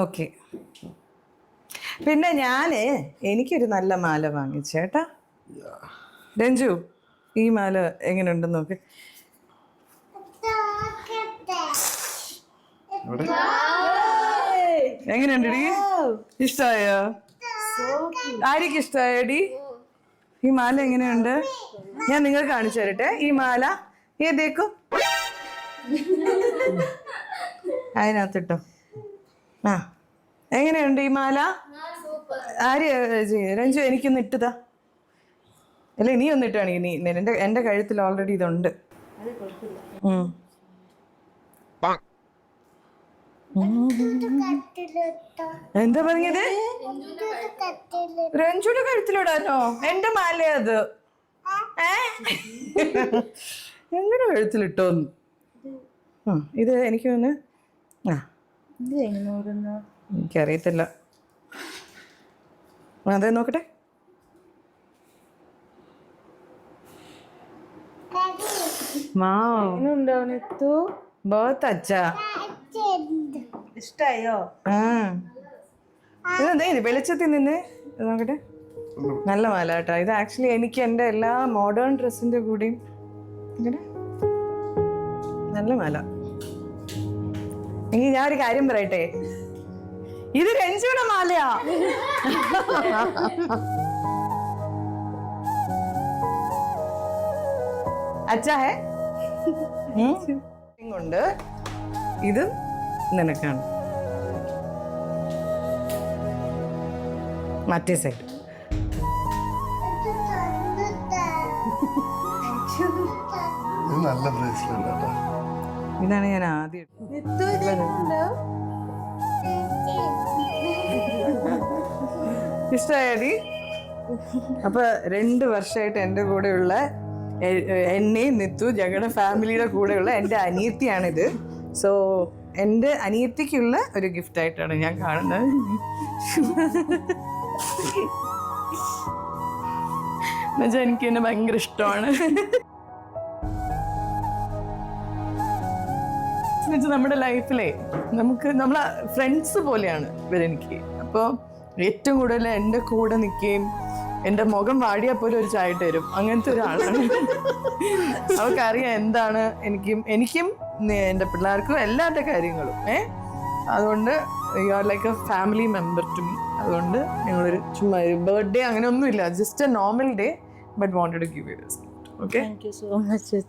Okay. പിന്നെ എനിക്കൊരു നല്ല മാല വാങ്ങിച്ചേട്ടാ. രഞ്ജു, ഈ മാല എങ്ങനെയുണ്ടെന്ന് നോക്ക്. എങ്ങനെയുണ്ടടി? ഇഷ്ടായോ? ആര്യക്ക് ഇഷ്ടായോടി? ഈ മാല എങ്ങനെയുണ്ട്? ഞാൻ നിങ്ങൾക്ക് കാണിച്ചു തരട്ടെ. ഈ മാല ഏതേക്കും അതിനകത്തിട്ടോ. ആ, എങ്ങനെയുണ്ട് ഈ മാല? രഞ്ജു എനിക്കൊന്ന് ഇട്ടതാ. അല്ല, നീ ഒന്ന് ഇട്ടാണെങ്കിൽ എന്റെ കഴുത്തിൽ ഓൾറെഡി ഇതുണ്ട്. എന്താ പറഞ്ഞത്? രഞ്ജുയുടെ കഴുത്തിലിടാനോ? എന്റെ മാല അത്. രഞ്ജുയുടെ കഴുത്തിലിട്ടോന്ന്. ഇത് എനിക്ക് ഒന്ന് എനിക്കറിയത്തില്ല. അതെ, നോക്കട്ടെ. ഇഷ്ടായോ? ഇതെന്താ വെളിച്ചത്തിൽ നിന്ന് നോക്കട്ടെ. നല്ല മാല കേട്ടോ. ഇത് ആക്ച്വലി എനിക്ക് എൻ്റെ എല്ലാ മോഡേൺ ഡ്രസ്സിന്റെ കൂടെയും നല്ല മാല. എങ്കിൽ ഞാൻ ഒരു കാര്യം പറയട്ടെ, ഇത് രഞ്ജുയുടെ മാലയാ. അച്ഛാ ഹേ കൊണ്ട് ഇത് നിനക്കാണ്. മറ്റേ സൈഡ് നല്ല ബ്രേസ്ലെറ്റ്. ഇതാണ് ഞാൻ ആദ്യം. ഇഷ്ടമായടി? അപ്പൊ 2 വർഷമായിട്ട് എൻ്റെ കൂടെയുള്ള എന്നെയും നിത്തു ഞങ്ങളുടെ ഫാമിലിയുടെ കൂടെയുള്ള എൻ്റെ അനിയത്തിയാണിത്. സോ എൻ്റെ അനിയത്തിക്കുള്ള ഒരു ഗിഫ്റ്റ് ആയിട്ടാണ് ഞാൻ കാണുന്നത്. എന്നുവെച്ചാൽ എനിക്ക് എന്നെ ഭയങ്കര ഇഷ്ടമാണ്. എന്നുവെച്ചാൽ നമ്മുടെ ലൈഫിലെ നമ്മളെ ഫ്രണ്ട്സ് പോലെയാണ് ഇവരെനിക്ക്. അപ്പോൾ ഏറ്റവും കൂടുതൽ എൻ്റെ കൂടെ നിൽക്കുകയും എൻ്റെ മുഖം വാടിയാൽ പോലും ഒരു ചായ തരും, അങ്ങനത്തെ ഒരാളാണ്. അവർക്കറിയാം എന്താണ് എനിക്കും എൻ്റെ പിള്ളേർക്കും എല്ലാവരുടെ കാര്യങ്ങളും. അതുകൊണ്ട് you are like a family member to me. അതുകൊണ്ട് ഞങ്ങളൊരു ചുമ്മാ ബർത്ത്ഡേ അങ്ങനെ ഒന്നുമില്ല, just a normal day, but wanted to give you this gift. Okay, thank you so much.